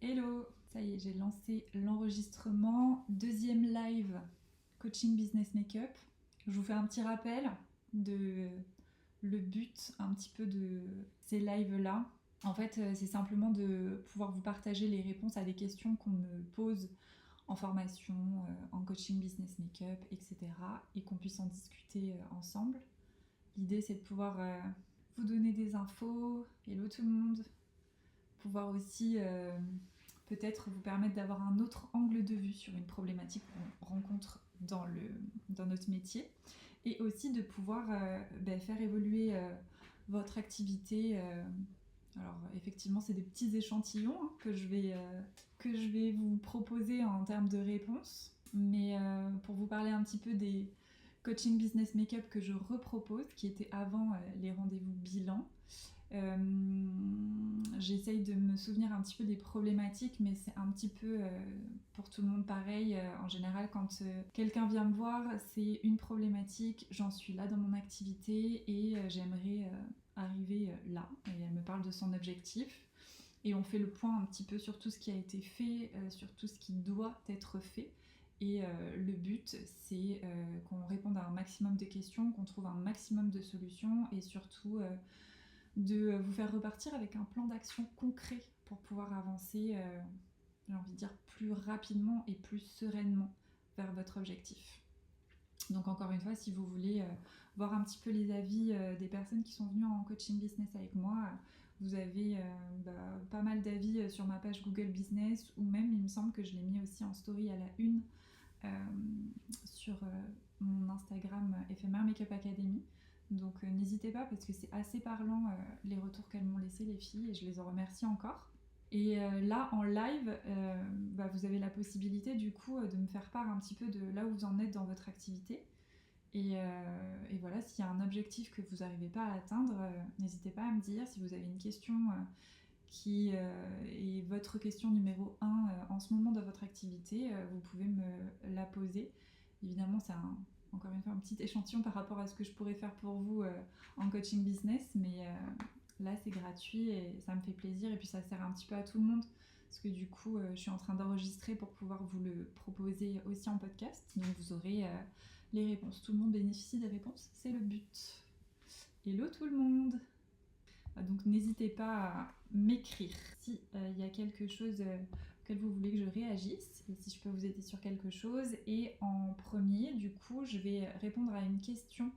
Hello, ça y est, j'ai lancé l'enregistrement, deuxième live Coaching Business Makeup. Je vous fais un petit rappel de le but un petit peu de ces lives-là. En fait, c'est simplement de pouvoir vous partager les réponses à des questions qu'on me pose en formation, en coaching business makeup, etc. et qu'on puisse en discuter ensemble. L'idée, c'est de pouvoir vous donner des infos, hello tout le monde, pouvoir aussi peut-être vous permettre d'avoir un autre angle de vue sur une problématique qu'on rencontre dans notre métier, et aussi de pouvoir faire évoluer votre activité. Alors effectivement, c'est des petits échantillons que je vais vous proposer en termes de réponses, mais pour vous parler un petit peu des coaching business makeup que je repropose, qui étaient avant les rendez-vous bilan. J'essaye de me souvenir un petit peu des problématiques, mais c'est un petit peu pour tout le monde pareil. En général, quand quelqu'un vient me voir, c'est une problématique, j'en suis là dans mon activité et j'aimerais arriver là. Et elle me parle de son objectif. Et on fait le point un petit peu sur tout ce qui a été fait, sur tout ce qui doit être fait. Et le but, c'est qu'on réponde à un maximum de questions, qu'on trouve un maximum de solutions et surtout de vous faire repartir avec un plan d'action concret pour pouvoir avancer, j'ai envie de dire, plus rapidement et plus sereinement vers votre objectif. Donc encore une fois, si vous voulez voir un petit peu les avis des personnes qui sont venues en coaching business avec moi, vous avez pas mal d'avis sur ma page Google Business, ou même, il me semble que je l'ai mis aussi en story à la une sur mon Instagram éphémère Makeup Academy. Donc n'hésitez pas, parce que c'est assez parlant les retours qu'elles m'ont laissés, les filles, et je les en remercie encore. Et là, en live, vous avez la possibilité du coup de me faire part un petit peu de là où vous en êtes dans votre activité. Et voilà, s'il y a un objectif que vous n'arrivez pas à atteindre, n'hésitez pas à me dire. Si vous avez une question qui est votre question numéro 1 en ce moment dans votre activité, vous pouvez me la poser. Évidemment, c'est encore une fois un petit échantillon par rapport à ce que je pourrais faire pour vous en coaching business, mais là c'est gratuit et ça me fait plaisir, et puis ça sert un petit peu à tout le monde, parce que du coup je suis en train d'enregistrer pour pouvoir vous le proposer aussi en podcast, donc vous aurez les réponses. Tout le monde bénéficie des réponses, c'est le but. Hello tout le monde! Donc n'hésitez pas à m'écrire si y a quelque chose auquel vous voulez que je réagisse, et si je peux vous aider sur quelque chose. Et en premier, du coup, je vais répondre à une question.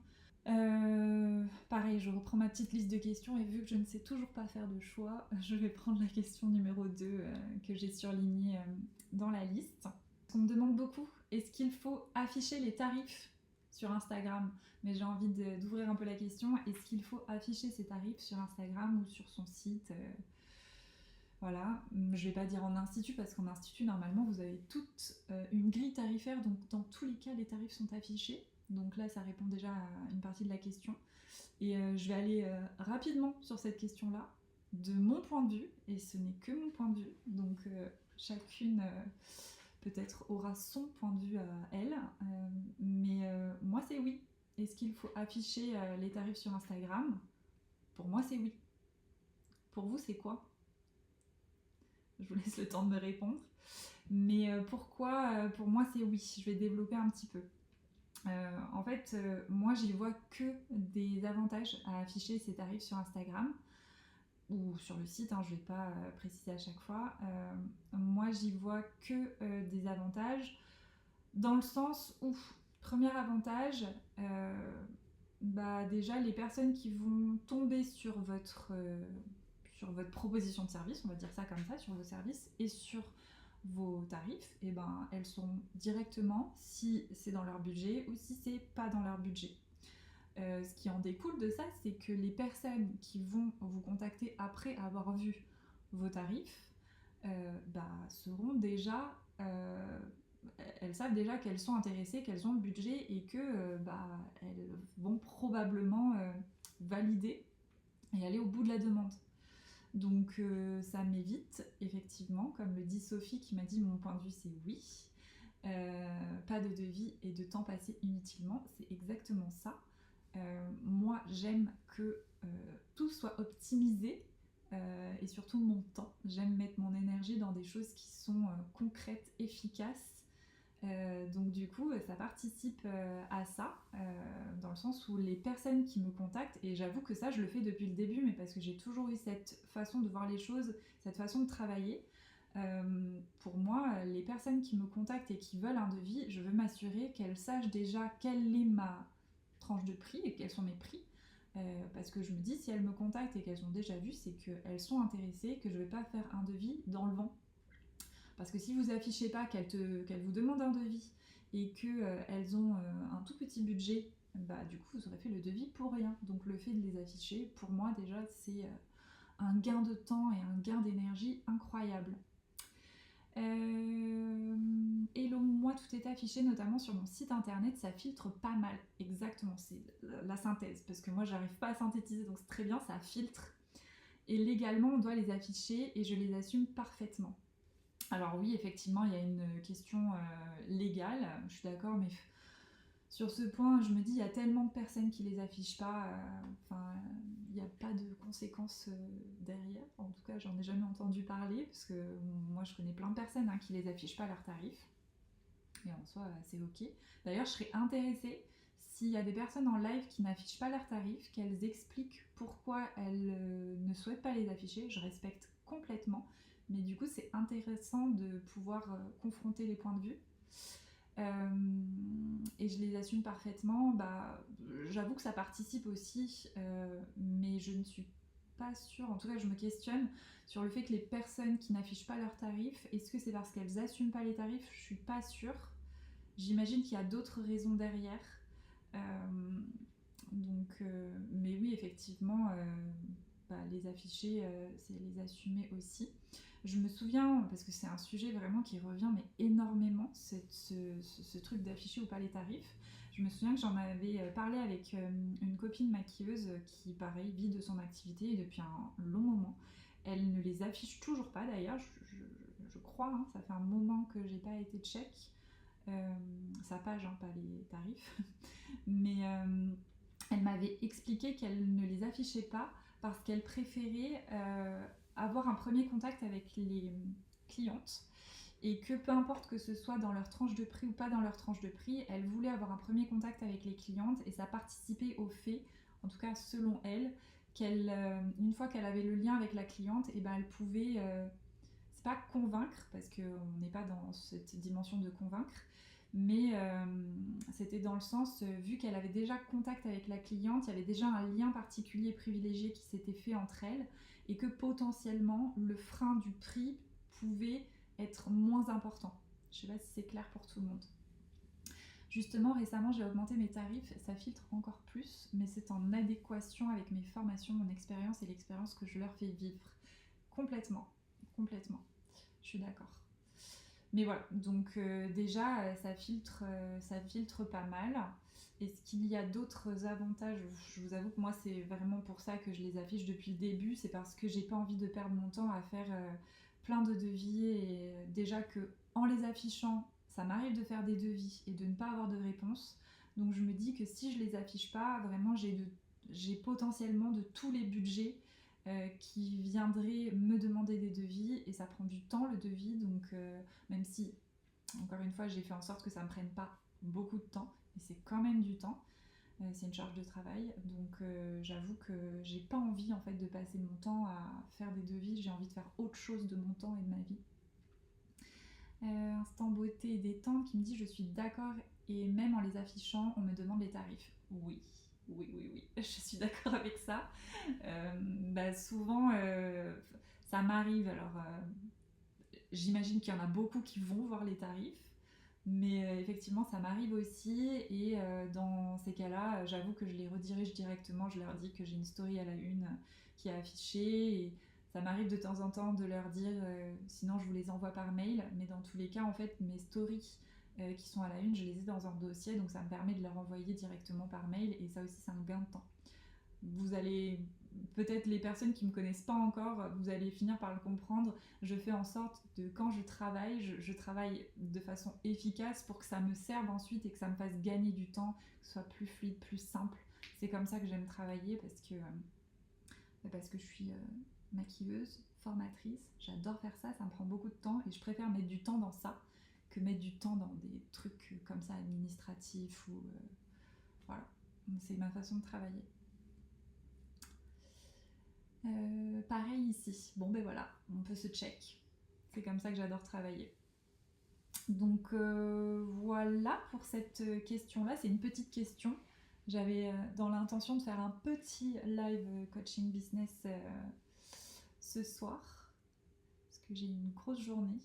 Pareil, je reprends ma petite liste de questions, et vu que je ne sais toujours pas faire de choix, je vais prendre la question numéro 2 que j'ai surlignée dans la liste. On me demande beaucoup, est-ce qu'il faut afficher les tarifs sur Instagram? Mais j'ai envie d'ouvrir un peu la question. Est-ce qu'il faut afficher ses tarifs sur Instagram ou sur son site? Voilà, je vais pas dire en institut, parce qu'en institut, normalement, vous avez toute une grille tarifaire, donc dans tous les cas, les tarifs sont affichés. Donc là, ça répond déjà à une partie de la question. Et je vais aller rapidement sur cette question-là, de mon point de vue, et ce n'est que mon point de vue. Donc chacune peut-être aura son point de vue à elle, mais moi c'est oui. Est-ce qu'il faut afficher les tarifs sur Instagram? Pour moi c'est oui. Pour vous c'est quoi? Je vous laisse le temps de me répondre. Mais pourquoi pour moi c'est oui? Je vais développer un petit peu. En fait, moi j'y vois que des avantages à afficher ces tarifs sur Instagram ou sur le site, je vais pas préciser à chaque fois. Moi j'y vois que des avantages, dans le sens où, premier avantage, déjà les personnes qui vont tomber sur votre proposition de service, on va dire ça comme ça, sur vos services et sur vos tarifs, et elles sauront directement si c'est dans leur budget ou si c'est pas dans leur budget. Ce qui en découle de ça, c'est que les personnes qui vont vous contacter après avoir vu vos tarifs seront déjà... elles savent déjà qu'elles sont intéressées, qu'elles ont le budget, et que elles vont probablement valider et aller au bout de la demande. Donc ça m'évite, effectivement, comme le dit Sophie qui m'a dit mon point de vue c'est oui. Pas de devis et de temps passé inutilement, c'est exactement ça. Moi j'aime que tout soit optimisé, et surtout mon temps. J'aime mettre mon énergie dans des choses qui sont concrètes, efficaces. Donc du coup, ça participe à ça, dans le sens où les personnes qui me contactent, et j'avoue que ça, je le fais depuis le début, mais parce que j'ai toujours eu cette façon de voir les choses, cette façon de travailler. Pour moi, les personnes qui me contactent et qui veulent un devis, je veux m'assurer qu'elles sachent déjà quelle est ma tranche de prix et quels sont mes prix. Parce que je me dis, si elles me contactent et qu'elles ont déjà vu, c'est qu'elles sont intéressées, que je ne vais pas faire un devis dans le vent. Parce que si vous affichez pas qu'elles vous demandent un devis et qu'elles ont un tout petit budget, bah du coup vous aurez fait le devis pour rien. Donc le fait de les afficher, pour moi déjà, c'est un gain de temps et un gain d'énergie incroyable. Hello, moi tout est affiché, notamment sur mon site internet, ça filtre pas mal. Exactement, c'est la synthèse, parce que moi j'arrive pas à synthétiser, donc c'est très bien, ça filtre. Et légalement, on doit les afficher et je les assume parfaitement. Alors oui, effectivement, il y a une question légale, je suis d'accord, mais sur ce point, je me dis, il y a tellement de personnes qui les affichent pas, il n'y a pas de conséquences derrière. En tout cas, j'en ai jamais entendu parler, parce que moi, je connais plein de personnes qui les affichent pas leurs tarifs. Et en soi, c'est ok. D'ailleurs, je serais intéressée, s'il y a des personnes en live qui n'affichent pas leurs tarifs, qu'elles expliquent pourquoi elles ne souhaitent pas les afficher. Je respecte complètement. Mais du coup, c'est intéressant de pouvoir confronter les points de vue. Et je les assume parfaitement. J'avoue que ça participe aussi, mais je ne suis pas sûre, en tout cas je me questionne sur le fait que les personnes qui n'affichent pas leurs tarifs, est-ce que c'est parce qu'elles n'assument pas les tarifs? Je suis pas sûre. J'imagine qu'il y a d'autres raisons derrière. Mais oui, effectivement, les afficher, c'est les assumer aussi. Je me souviens, parce que c'est un sujet vraiment qui revient mais énormément, ce truc d'afficher ou pas les tarifs. Je me souviens que j'en avais parlé avec une copine maquilleuse qui, pareil, vit de son activité et depuis un long moment. Elle ne les affiche toujours pas d'ailleurs, je crois, ça fait un moment que j'ai pas été check. Sa page, pas les tarifs. Mais elle m'avait expliqué qu'elle ne les affichait pas parce qu'elle préférait avoir un premier contact avec les clientes et que peu importe que ce soit dans leur tranche de prix ou pas dans leur tranche de prix, elle voulait avoir un premier contact avec les clientes et ça participait au fait, en tout cas selon elle, qu'elle, une fois qu'elle avait le lien avec la cliente, et elle pouvait, c'est pas convaincre parce qu'on n'est pas dans cette dimension de convaincre, mais c'était dans le sens, vu qu'elle avait déjà contact avec la cliente, il y avait déjà un lien particulier privilégié qui s'était fait entre elles et que potentiellement le frein du prix pouvait être moins important. Je sais pas si c'est clair pour tout le monde. Justement, récemment, j'ai augmenté mes tarifs, ça filtre encore plus, mais c'est en adéquation avec mes formations, mon expérience et l'expérience que je leur fais vivre. Complètement, complètement. Je suis d'accord. Mais voilà, donc déjà, ça filtre pas mal. Est-ce qu'il y a d'autres avantages? Je vous avoue que moi, c'est vraiment pour ça que je les affiche depuis le début. C'est parce que j'ai pas envie de perdre mon temps à faire plein de devis. Et déjà que en les affichant, ça m'arrive de faire des devis et de ne pas avoir de réponse. Donc je me dis que si je les affiche pas, vraiment, j'ai potentiellement de tous les budgets qui viendraient me demander des devis et ça prend du temps le devis, donc même si encore une fois j'ai fait en sorte que ça me prenne pas beaucoup de temps, mais c'est quand même du temps, c'est une charge de travail, donc j'avoue que j'ai pas envie en fait de passer mon temps à faire des devis, j'ai envie de faire autre chose de mon temps et de ma vie. Instant beauté et détente qui me dit je suis d'accord et même en les affichant on me demande les tarifs. Oui, je suis d'accord avec ça. Souvent, ça m'arrive. Alors, j'imagine qu'il y en a beaucoup qui vont voir les tarifs, mais effectivement, ça m'arrive aussi. Et dans ces cas-là, j'avoue que je les redirige directement. Je leur dis que j'ai une story à la une qui est affichée. Et ça m'arrive de temps en temps de leur dire, sinon je vous les envoie par mail. Mais dans tous les cas, en fait, mes stories qui sont à la une, je les ai dans un dossier, donc ça me permet de leur envoyer directement par mail. Et ça aussi, c'est un gain de temps. Vous allez, peut-être les personnes qui ne me connaissent pas encore, vous allez finir par le comprendre. Je fais en sorte de, quand je travaille de façon efficace pour que ça me serve ensuite et que ça me fasse gagner du temps, que ce soit plus fluide, plus simple. C'est comme ça que j'aime travailler parce que je suis maquilleuse, formatrice, j'adore faire ça, ça me prend beaucoup de temps et je préfère mettre du temps dans ça que mettre du temps dans des trucs comme ça administratifs ou voilà, c'est ma façon de travailler. Pareil ici, bon ben voilà, on peut se check, c'est comme ça que j'adore travailler. Donc voilà pour cette question-là, c'est une petite question. J'avais dans l'intention de faire un petit live coaching business ce soir, parce que j'ai une grosse journée.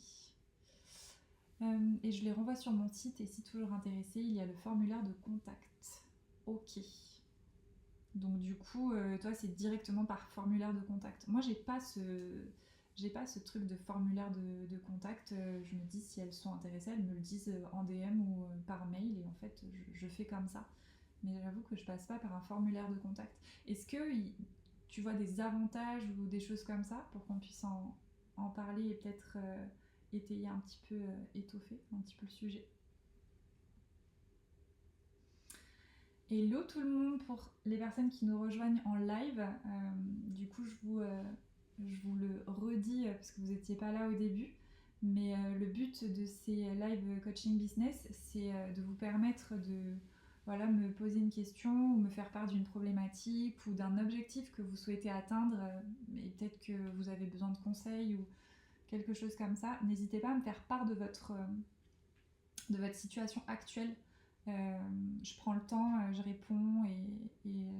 Et je les renvoie sur mon site et si toujours intéressé, il y a le formulaire de contact. Ok. Donc du coup, toi, c'est directement par formulaire de contact. Moi, j'ai pas ce truc de formulaire de contact. Je me dis si elles sont intéressées, elles me le disent en DM ou par mail et en fait, je fais comme ça. Mais j'avoue que je passe pas par un formulaire de contact. Est-ce que tu vois des avantages ou des choses comme ça pour qu'on puisse en parler et peut-être étayer un petit peu, étoffer un petit peu le sujet? Hello tout le monde pour les personnes qui nous rejoignent en live. Du coup, je vous le redis parce que vous n'étiez pas là au début. Mais le but de ces live coaching business, c'est de vous permettre de voilà, me poser une question ou me faire part d'une problématique ou d'un objectif que vous souhaitez atteindre et peut-être que vous avez besoin de conseils ou quelque chose comme ça. N'hésitez pas à me faire part de votre situation actuelle. Je prends le temps, je réponds et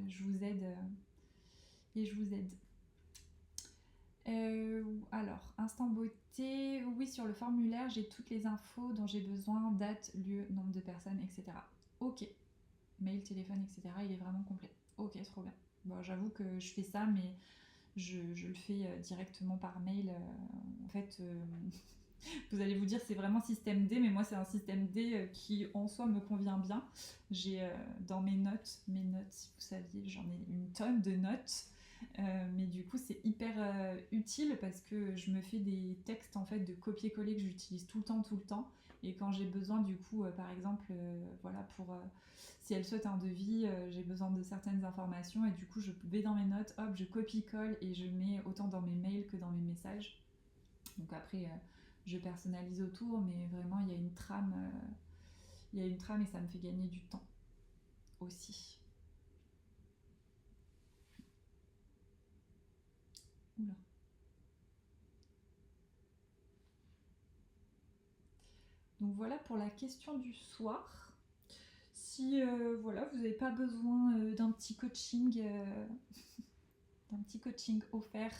je vous aide. Alors, instant beauté, oui, sur le formulaire, j'ai toutes les infos dont j'ai besoin, date, lieu, nombre de personnes, etc. Ok, mail, téléphone, etc. Il est vraiment complet. Ok, trop bien. Bon, j'avoue que je fais ça, mais je le fais directement par mail. En fait, vous allez vous dire c'est vraiment système D, mais moi c'est un système D qui en soi me convient bien. J'ai dans mes notes, si vous saviez, j'en ai une tonne de notes. Mais du coup c'est hyper utile parce que je me fais des textes en fait de copier-coller que j'utilise tout le temps. Et quand j'ai besoin du coup par exemple voilà pour si elle souhaite un devis, j'ai besoin de certaines informations et du coup je vais dans mes notes, hop je copie-colle et je mets autant dans mes mails que dans mes messages. Donc après je personnalise autour, mais vraiment il y a une trame et ça me fait gagner du temps aussi. Oula. Donc voilà pour la question du soir. Si voilà, vous n'avez pas besoin d'un petit coaching offert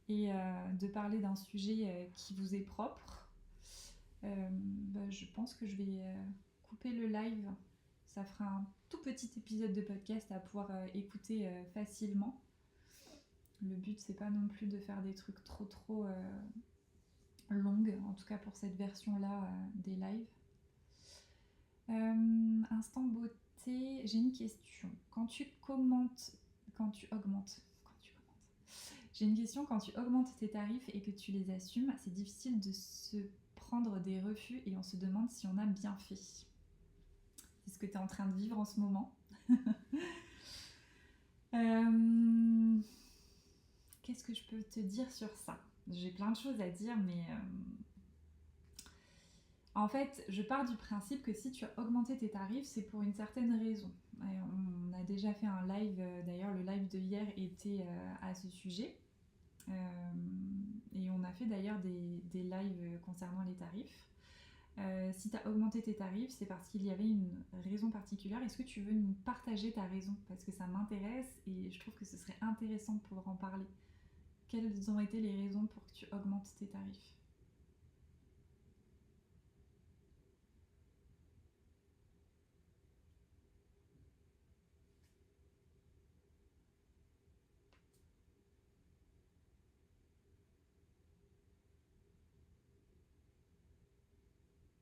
et de parler d'un sujet qui vous est propre, je pense que je vais couper le live. Ça fera un tout petit épisode de podcast à pouvoir écouter facilement. Le but c'est pas non plus de faire des trucs trop longues, en tout cas pour cette version là des lives. Instant beauté, j'ai une question. Quand tu augmentes, j'ai une question, quand tu augmentes tes tarifs et que tu les assumes, c'est difficile de se prendre des refus et on se demande si on a bien fait. C'est ce que tu es en train de vivre en ce moment. Qu'est-ce que je peux te dire sur ça? J'ai plein de choses à dire, mais en fait, je pars du principe que si tu as augmenté tes tarifs, c'est pour une certaine raison. Et on a déjà fait un live, d'ailleurs le live de hier était à ce sujet. Et on a fait d'ailleurs des lives concernant les tarifs. Si tu as augmenté tes tarifs, c'est parce qu'il y avait une raison particulière. Est-ce que tu veux nous partager ta raison? Parce que ça m'intéresse et je trouve que ce serait intéressant de pouvoir en parler. Quelles ont été les raisons pour que tu augmentes tes tarifs?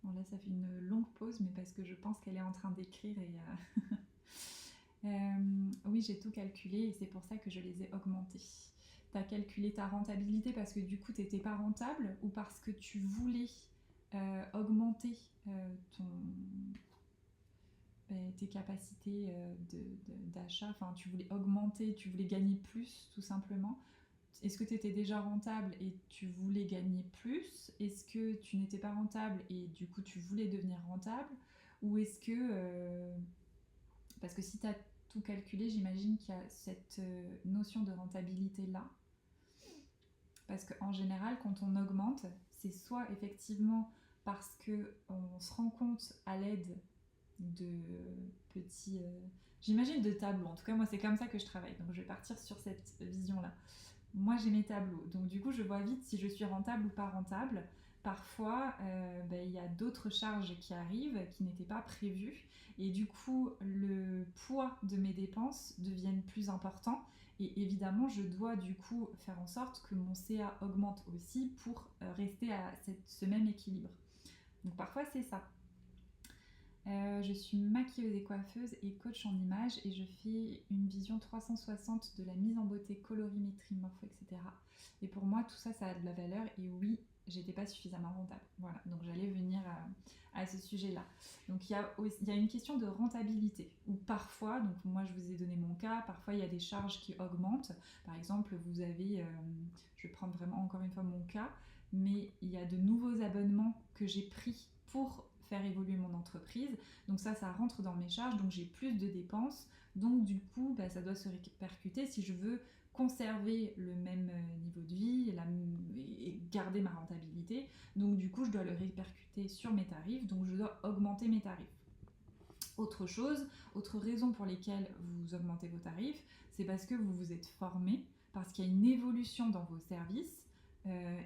Bon là ça fait une longue pause, mais parce que je pense qu'elle est en train d'écrire et oui j'ai tout calculé et c'est pour ça que je les ai augmentés. T'as calculé ta rentabilité parce que du coup t'étais pas rentable ou parce que tu voulais augmenter ton, tes capacités d'achat, enfin tu voulais augmenter, tu voulais gagner plus tout simplement, est-ce que tu étais déjà rentable et tu voulais gagner plus? Est-ce que tu n'étais pas rentable et du coup tu voulais devenir rentable? Ou est-ce que... parce que si tu as tout calculé, j'imagine qu'il y a cette notion de rentabilité-là. Parce qu'en général, quand on augmente, c'est soit effectivement parce qu'on se rend compte à l'aide de petits... j'imagine de tableaux. En tout cas, moi, c'est comme ça que je travaille. Donc, je vais partir sur cette vision-là. Moi, j'ai mes tableaux. Donc, du coup, je vois vite si je suis rentable ou pas rentable. Parfois, il y a d'autres charges qui arrivent qui n'étaient pas prévues. Et du coup, le poids de mes dépenses devient plus important. Et évidemment, je dois du coup faire en sorte que mon CA augmente aussi pour rester à ce même équilibre. Donc, parfois, c'est ça. Je suis maquilleuse et coiffeuse et coach en images et je fais une vision 360 de la mise en beauté, colorimétrie, morpho, etc. Et pour moi, tout ça, ça a de la valeur et oui, j'étais pas suffisamment rentable. Voilà, donc j'allais venir à ce sujet-là. Donc il y a une question de rentabilité où parfois, donc moi je vous ai donné mon cas, parfois il y a des charges qui augmentent. Par exemple, vous avez, je vais prendre vraiment encore une fois mon cas, mais il y a de nouveaux abonnements que j'ai pris pour faire évoluer mon entreprise. Donc ça rentre dans mes charges, donc j'ai plus de dépenses. Donc du coup, ça doit se répercuter si je veux conserver le même niveau de vie et garder ma rentabilité. Donc du coup, je dois le répercuter sur mes tarifs, donc je dois augmenter mes tarifs. Autre chose, autre raison pour lesquelles vous augmentez vos tarifs, c'est parce que vous vous êtes formé, parce qu'il y a une évolution dans vos services,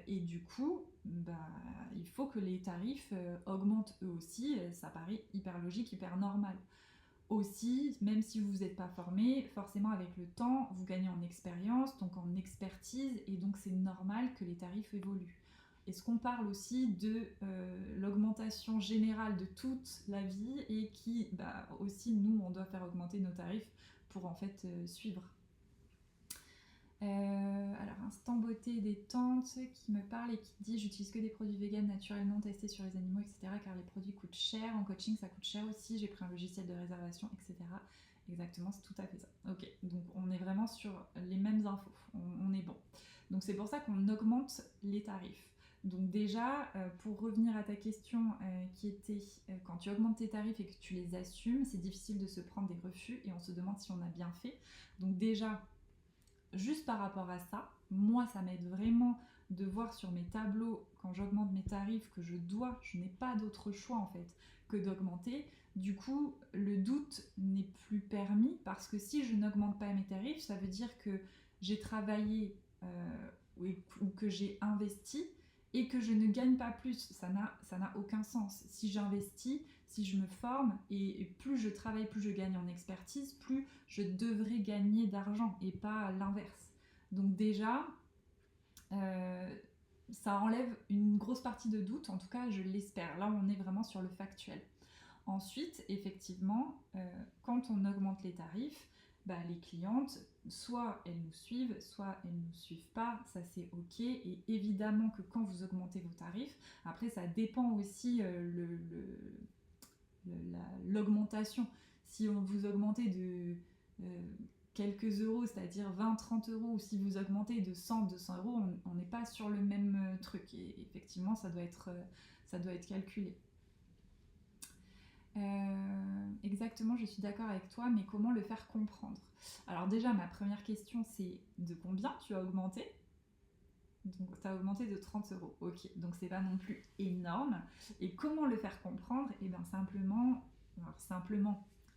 et du coup, il faut que les tarifs augmentent eux aussi. Ça paraît hyper logique, hyper normal. Aussi, même si vous n'êtes pas formé, forcément avec le temps, vous gagnez en expérience, donc en expertise, et donc c'est normal que les tarifs évoluent. Est-ce qu'on parle aussi de l'augmentation générale de toute la vie et qui, aussi, nous, on doit faire augmenter nos tarifs pour en fait suivre. Alors, Instant Beauté détente qui me parle et qui dit j'utilise que des produits véganes naturellement testés sur les animaux, etc. car les produits coûtent cher. En coaching, ça coûte cher aussi. J'ai pris un logiciel de réservation, etc. Exactement, c'est tout à fait ça. Ok, donc on est vraiment sur les mêmes infos. On est bon. Donc c'est pour ça qu'on augmente les tarifs. Donc déjà, pour revenir à ta question qui était quand tu augmentes tes tarifs et que tu les assumes, c'est difficile de se prendre des refus et on se demande si on a bien fait. Donc déjà, juste par rapport à ça, moi ça m'aide vraiment de voir sur mes tableaux quand j'augmente mes tarifs que je n'ai pas d'autre choix en fait que d'augmenter. Du coup, le doute n'est plus permis parce que si je n'augmente pas mes tarifs, ça veut dire que j'ai travaillé ou que j'ai investi et que je ne gagne pas plus. Ça n'a aucun sens. Si j'investis, si je me forme, et plus je travaille, plus je gagne en expertise, plus je devrais gagner d'argent et pas l'inverse. Donc déjà, ça enlève une grosse partie de doute, en tout cas je l'espère. Là on est vraiment sur le factuel. Ensuite, effectivement, quand on augmente les tarifs, les clientes, soit elles nous suivent, soit elles ne nous suivent pas, ça c'est ok. Et évidemment que quand vous augmentez vos tarifs, après ça dépend aussi l'augmentation. Si vous augmentez de quelques euros, c'est-à-dire 20-30 euros, ou si vous augmentez de 100-200 euros, on n'est pas sur le même truc. Et effectivement, ça doit être calculé. Exactement, je suis d'accord avec toi, mais comment le faire comprendre? Alors déjà, ma première question, c'est de combien tu as augmenté? Donc tu as augmenté de 30 euros, ok, donc c'est pas non plus énorme. Et comment le faire comprendre? Et bien simplement,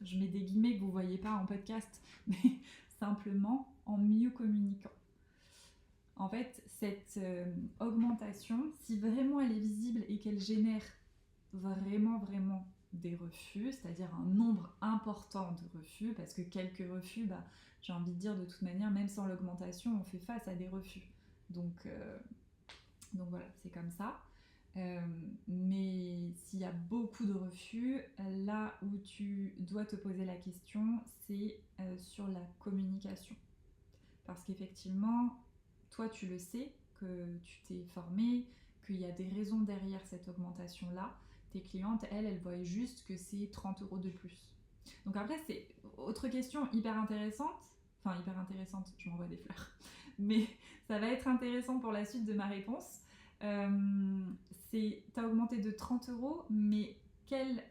je mets des guillemets que vous voyez pas en podcast, mais simplement en mieux communiquant. En fait, cette augmentation, si vraiment elle est visible et qu'elle génère vraiment des refus, c'est-à-dire un nombre important de refus, parce que quelques refus, j'ai envie de dire de toute manière, même sans l'augmentation, on fait face à des refus. Donc voilà, c'est comme ça. Mais s'il y a beaucoup de refus, là où tu dois te poser la question, c'est sur la communication. Parce qu'effectivement, toi tu le sais, que tu t'es formé, qu'il y a des raisons derrière cette augmentation-là. Tes clientes, elles voient juste que c'est 30 euros de plus. Donc après, c'est autre question hyper intéressante, je m'envoie des fleurs, mais ça va être intéressant pour la suite de ma réponse. T'as augmenté de 30 euros, mais quel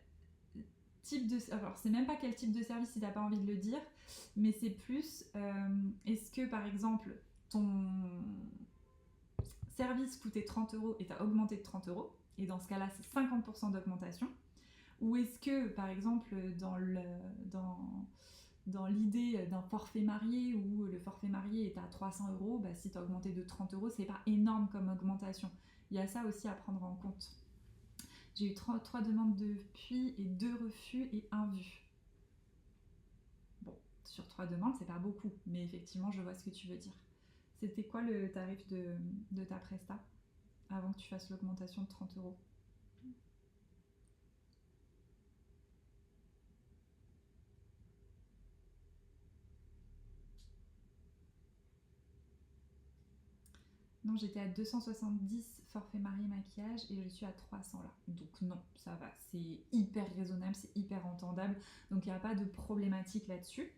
type de... Alors, c'est même pas quel type de service si t'as pas envie de le dire, mais c'est plus, est-ce que par exemple, ton service coûtait 30 euros et t'as augmenté de 30 euros, et dans ce cas-là, c'est 50% d'augmentation. Ou est-ce que, par exemple, dans l'idée d'un forfait marié où le forfait marié est à 300 euros, bah, si tu as augmenté de 30 euros, c'est pas énorme comme augmentation. Il y a ça aussi à prendre en compte. J'ai eu 3 demandes depuis et 2 refus et 1 vu. Bon, sur 3 demandes, c'est pas beaucoup, mais effectivement, je vois ce que tu veux dire. C'était quoi le tarif de ta presta avant que tu fasses l'augmentation de 30 euros? Non, j'étais à 270 forfait marié maquillage et je suis à 300 là. Donc non, ça va, c'est hyper raisonnable, c'est hyper entendable. Donc il n'y a pas de problématique là-dessus.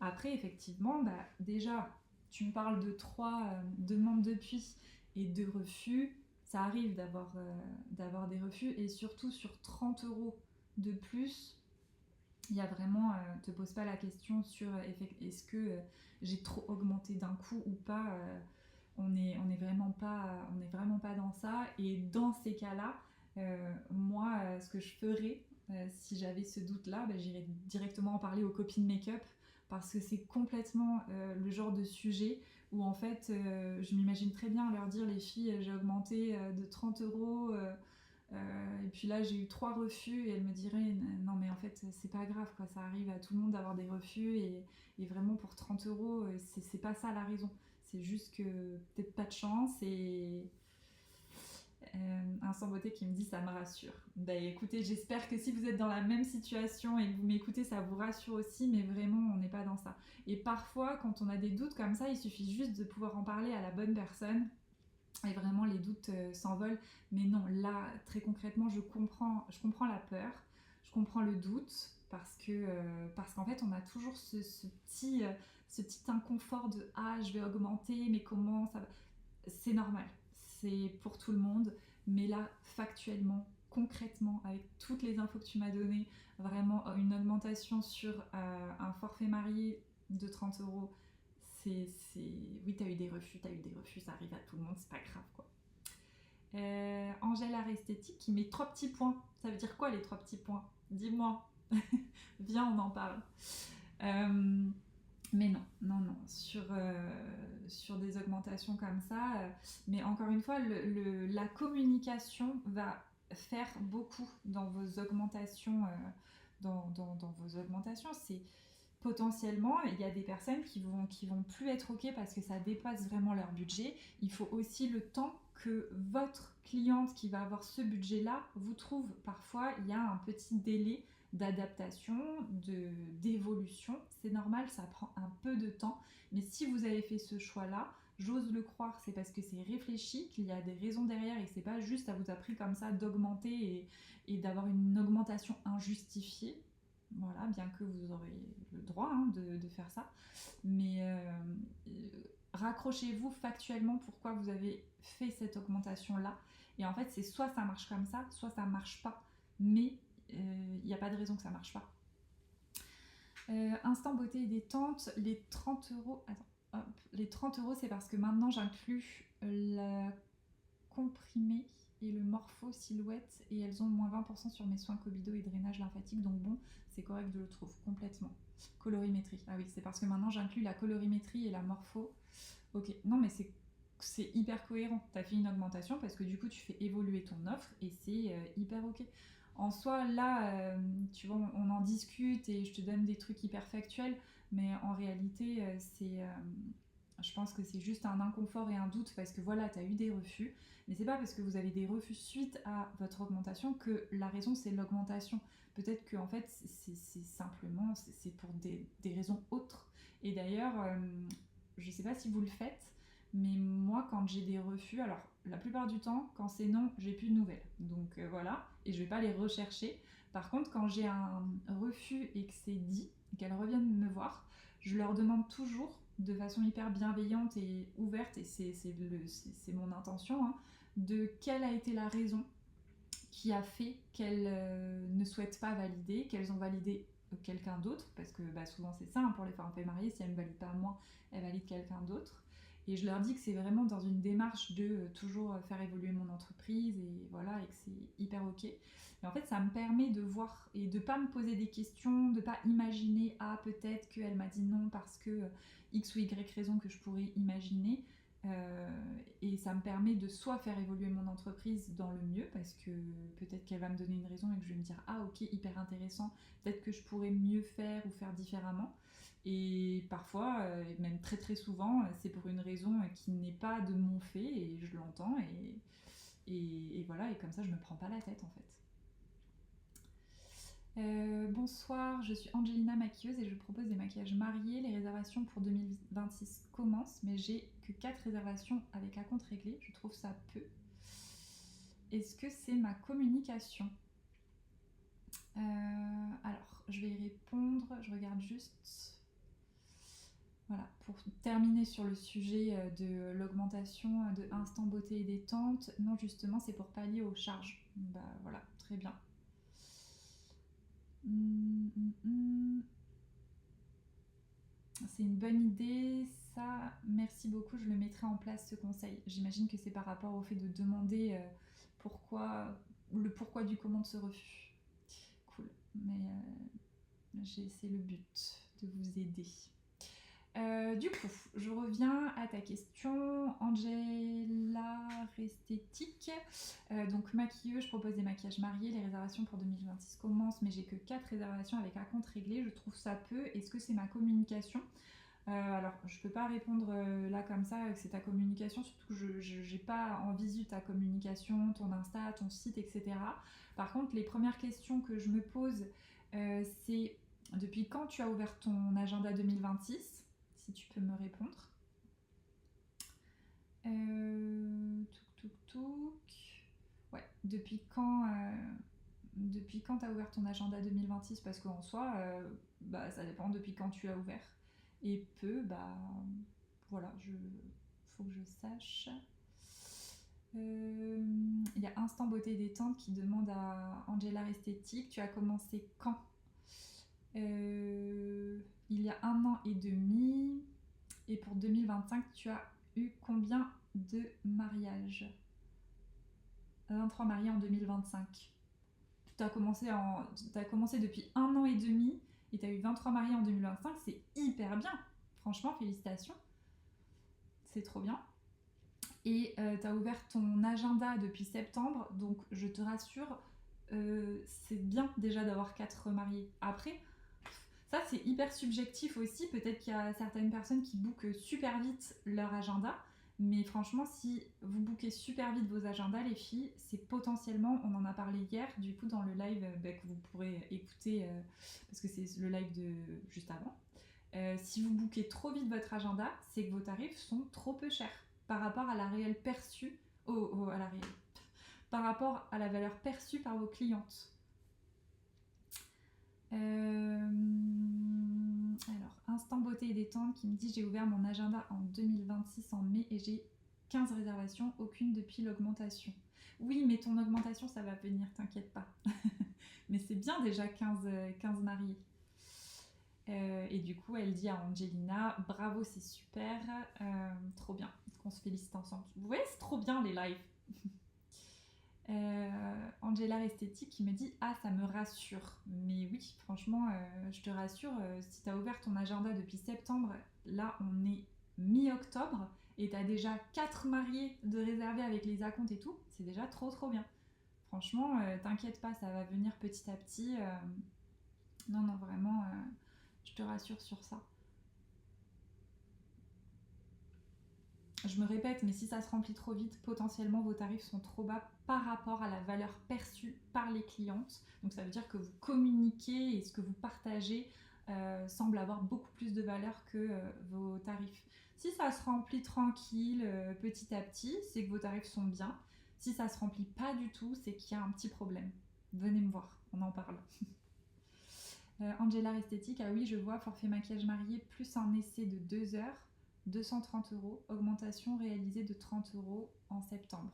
Après, effectivement, bah, déjà, tu me parles de 3 demandes depuis et 2 refus. Ça arrive d'avoir des refus et surtout sur 30 euros de plus, il y a vraiment, te pose pas la question sur est-ce que j'ai trop augmenté d'un coup ou pas. On est vraiment pas dans ça. Et dans ces cas-là, moi, ce que je ferais, si j'avais ce doute-là, bah, j'irais directement en parler aux copines make-up parce que c'est complètement le genre de sujet où en fait, je m'imagine très bien leur dire les filles, j'ai augmenté de 30 euros. Et puis là, j'ai eu 3 refus et elle me dirait non, mais en fait, c'est pas grave, quoi. Ça arrive à tout le monde d'avoir des refus et vraiment pour 30 euros, c'est pas ça la raison. C'est juste que peut-être pas de chance et un sans beauté qui me dit ça me rassure. Bah écoutez, j'espère que si vous êtes dans la même situation et que vous m'écoutez, ça vous rassure aussi, mais vraiment, on n'est pas dans ça. Et parfois, quand on a des doutes comme ça, il suffit juste de pouvoir en parler à la bonne personne et vraiment les doutes s'envolent. Mais non, là, très concrètement, je comprends la peur, je comprends le doute, parce qu'en fait, on a toujours ce petit inconfort de ah, je vais augmenter, mais comment ça va. C'est normal, c'est pour tout le monde, mais là, factuellement, concrètement, avec toutes les infos que tu m'as données, vraiment une augmentation sur un forfait marié de 30 euros, oui, t'as eu des refus, ça arrive à tout le monde, c'est pas grave quoi. Angèle Art Esthétique qui met 3 petits points. Ça veut dire quoi les 3 petits points? Dis-moi. Viens, on en parle. Mais non, non, non. Sur des augmentations comme ça, mais encore une fois, la communication va faire beaucoup dans vos augmentations. Dans vos augmentations, c'est potentiellement, il y a des personnes qui vont plus être OK parce que ça dépasse vraiment leur budget. Il faut aussi le temps que votre cliente qui va avoir ce budget-là vous trouve. Parfois, il y a un petit délai d'adaptation, d'évolution. C'est normal, ça prend un peu de temps. Mais si vous avez fait ce choix-là, j'ose le croire, c'est parce que c'est réfléchi, qu'il y a des raisons derrière et que c'est pas juste ça vous a pris comme ça d'augmenter et d'avoir une augmentation injustifiée. Voilà, bien que vous aurez le droit de faire ça. Mais raccrochez-vous factuellement pourquoi vous avez fait cette augmentation-là. Et en fait, c'est soit ça marche comme ça, soit ça marche pas. Mais il n'y a pas de raison que ça marche pas. Instant beauté et détente, les 30 euros. Attends, hop, les 30 euros, c'est parce que maintenant j'inclus la comprimée et le morpho silhouette et elles ont moins 20% sur mes soins cobido et drainage lymphatique, donc bon, c'est correct, je le trouve complètement. Colorimétrie, ah oui, c'est parce que maintenant j'inclus la colorimétrie et la morpho. Ok, non mais c'est hyper cohérent, t'as fait une augmentation parce que du coup tu fais évoluer ton offre et c'est hyper ok. En soi, là, tu vois, on en discute et je te donne des trucs hyper factuels, mais en réalité, je pense que c'est juste un inconfort et un doute parce que voilà, tu as eu des refus, mais c'est pas parce que vous avez des refus suite à votre augmentation que la raison c'est l'augmentation. Peut-être que en fait c'est simplement c'est pour des raisons autres. Et d'ailleurs, je sais pas si vous le faites, mais moi quand j'ai des refus, alors la plupart du temps quand c'est non, j'ai plus de nouvelles. Donc voilà, et je vais pas les rechercher. Par contre, quand j'ai un refus et que c'est dit, qu'elles reviennent me voir, je leur demande toujours de façon hyper bienveillante et ouverte, et c'est mon intention, hein, de quelle a été la raison qui a fait qu'elles ne souhaitent pas valider, qu'elles ont validé quelqu'un d'autre, parce que souvent c'est ça, hein, pour les femmes mariées, si elles ne me valident pas moi, elles valident quelqu'un d'autre. Et je leur dis que c'est vraiment dans une démarche de toujours faire évoluer mon entreprise, et voilà, et que c'est hyper ok. Et en fait, ça me permet de voir et de pas me poser des questions, de pas imaginer, ah peut-être qu'elle m'a dit non parce que X ou Y raison que je pourrais imaginer. Et ça me permet de soit faire évoluer mon entreprise dans le mieux, parce que peut-être qu'elle va me donner une raison et que je vais me dire ah ok, hyper intéressant, peut-être que je pourrais mieux faire ou faire différemment. Et parfois, même très très souvent, c'est pour une raison qui n'est pas de mon fait, et je l'entends, et voilà, et comme ça je me prends pas la tête en fait. Bonsoir, je suis Angelina, maquilleuse, et je propose des maquillages mariés. Les réservations pour 2026 commencent, mais j'ai que 4 réservations avec acompte réglé. Je trouve ça peu. Est-ce que c'est ma communication? Alors, je vais y répondre. Je regarde juste. Voilà, pour terminer sur le sujet de l'augmentation de Instant Beauté et Détente, non, justement, c'est pour pallier aux charges. Bah voilà, très bien. C'est une bonne idée, ça, merci beaucoup, je le mettrai en place, ce conseil. J'imagine que c'est par rapport au fait de demander le pourquoi du comment de ce refus. Cool, mais c'est le but, de vous aider. Du coup, je reviens à ta question, Angela Resthétique. Donc maquilleuse, je propose des maquillages mariés. Les réservations pour 2026 commencent, mais j'ai que 4 réservations avec acompte réglé. Je trouve ça peu. Est-ce que c'est ma communication? Alors, je peux pas répondre là comme ça que c'est ta communication, surtout que je n'ai pas en visu ta communication, ton Insta, ton site, etc. Par contre, les premières questions que je me pose, c'est depuis quand tu as ouvert ton agenda 2026? Si tu peux me répondre. Ouais, depuis quand tu as ouvert ton agenda 2026? Parce qu'en soi, ça dépend depuis quand tu as ouvert. Et voilà, faut que je sache. Il y a Instant Beauté et Détente qui demande à Angela Esthétique, tu as commencé quand? Il y a 1 an et demi. Et pour 2025, tu as eu combien de mariages? 23 mariés en 2025. Tu as commencé depuis 1 an et demi et tu as eu 23 mariés en 2025. C'est hyper bien. Franchement, félicitations. C'est trop bien. Et tu as ouvert ton agenda depuis septembre. Donc, je te rassure, c'est bien déjà d'avoir 4 mariés. Après, ça, c'est hyper subjectif aussi. Peut-être qu'il y a certaines personnes qui bookent super vite leur agenda. Mais franchement, si vous bookez super vite vos agendas, les filles, c'est potentiellement, on en a parlé hier, du coup, dans le live que vous pourrez écouter, parce que c'est le live de juste avant. Si vous bookez trop vite votre agenda, c'est que vos tarifs sont trop peu chers par rapport à la réelle perçue, par rapport à la valeur perçue par vos clientes. Alors, Instant Beauté et Détente qui me dit j'ai ouvert mon agenda en 2026 en mai et j'ai 15 réservations, aucune depuis l'augmentation. Oui, mais ton augmentation, ça va venir, t'inquiète pas. Mais c'est bien déjà 15 mariés. Et du coup, elle dit à Angelina, bravo, c'est super, trop bien, qu'on se félicite ensemble. Vous voyez, c'est trop bien les lives. Angela Esthétique qui me dit ah, ça me rassure. Mais oui, franchement, je te rassure, si tu as ouvert ton agenda depuis septembre, là on est mi-octobre et tu as déjà 4 mariés de réservés avec les acomptes et tout, c'est déjà trop trop bien. Franchement, t'inquiète pas, ça va venir petit à petit. Non, vraiment, je te rassure sur ça. Je me répète, mais si ça se remplit trop vite, potentiellement vos tarifs sont trop bas par rapport à la valeur perçue par les clientes. Donc ça veut dire que vous communiquez et ce que vous partagez semble avoir beaucoup plus de valeur que vos tarifs. Si ça se remplit tranquille, petit à petit, c'est que vos tarifs sont bien. Si ça se remplit pas du tout, c'est qu'il y a un petit problème. Venez me voir, on en parle. Angela Esthétique, ah oui, je vois, forfait maquillage marié plus un essai de 2 heures, 230 €, augmentation réalisée de 30 € en septembre.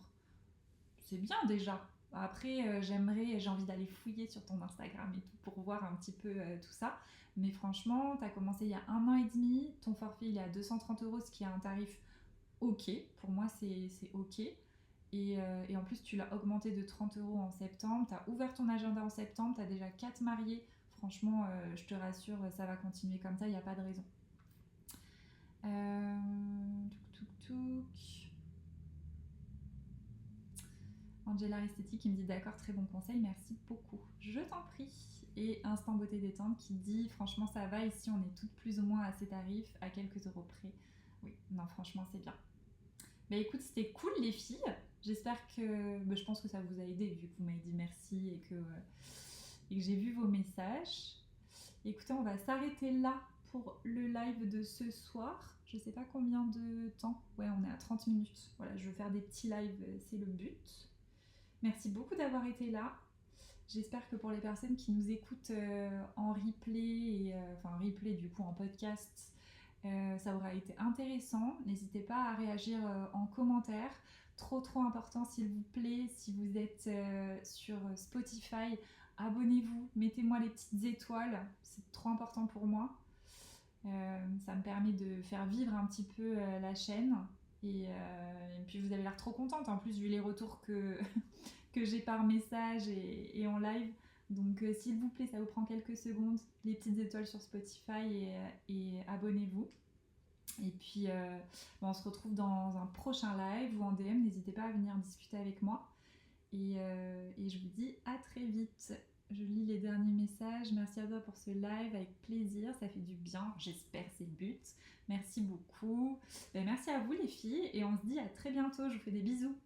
C'est bien déjà. Après, j'ai envie d'aller fouiller sur ton Instagram et tout pour voir un petit peu tout ça. Mais franchement, tu as commencé il y a 1 an et demi, ton forfait il est à 230 €, ce qui est un tarif ok. Pour moi, c'est ok. Et en plus, tu l'as augmenté de 30 € en septembre. Tu as ouvert ton agenda en septembre. Tu as déjà 4 mariés. Franchement, je te rassure, ça va continuer comme ça. Il n'y a pas de raison. Touk touk touk. Angela Esthétique qui me dit d'accord, très bon conseil, merci beaucoup. Je t'en prie. Et Instant Beauté Détente qui dit franchement ça va, ici on est toutes plus ou moins à ces tarifs, à quelques euros près. Oui, non franchement c'est bien. Mais écoute, c'était cool les filles. J'espère que... je pense que ça vous a aidé vu que vous m'avez dit merci et que j'ai vu vos messages. Écoutez, on va s'arrêter là pour le live de ce soir. Je sais pas combien de temps. Ouais, on est à 30 minutes. Voilà, je veux faire des petits lives, c'est le but. Merci beaucoup d'avoir été là. J'espère que pour les personnes qui nous écoutent en replay, enfin replay du coup en podcast, ça aura été intéressant. N'hésitez pas à réagir en commentaire. Trop important s'il vous plaît, si vous êtes sur Spotify, abonnez-vous, mettez-moi les petites étoiles, c'est trop important pour moi. Ça me permet de faire vivre un petit peu la chaîne. Et puis vous avez l'air trop contente en plus vu les retours que, que j'ai par message et en live. Donc s'il vous plaît, ça vous prend quelques secondes, les petites étoiles sur Spotify et abonnez-vous. Et puis on se retrouve dans un prochain live ou en DM, n'hésitez pas à venir discuter avec moi. Et je vous dis à très vite. Je lis les derniers messages. Merci à toi pour ce live, avec plaisir, ça fait du bien, j'espère, c'est le but. Merci beaucoup. Merci à vous les filles et on se dit à très bientôt, je vous fais des bisous.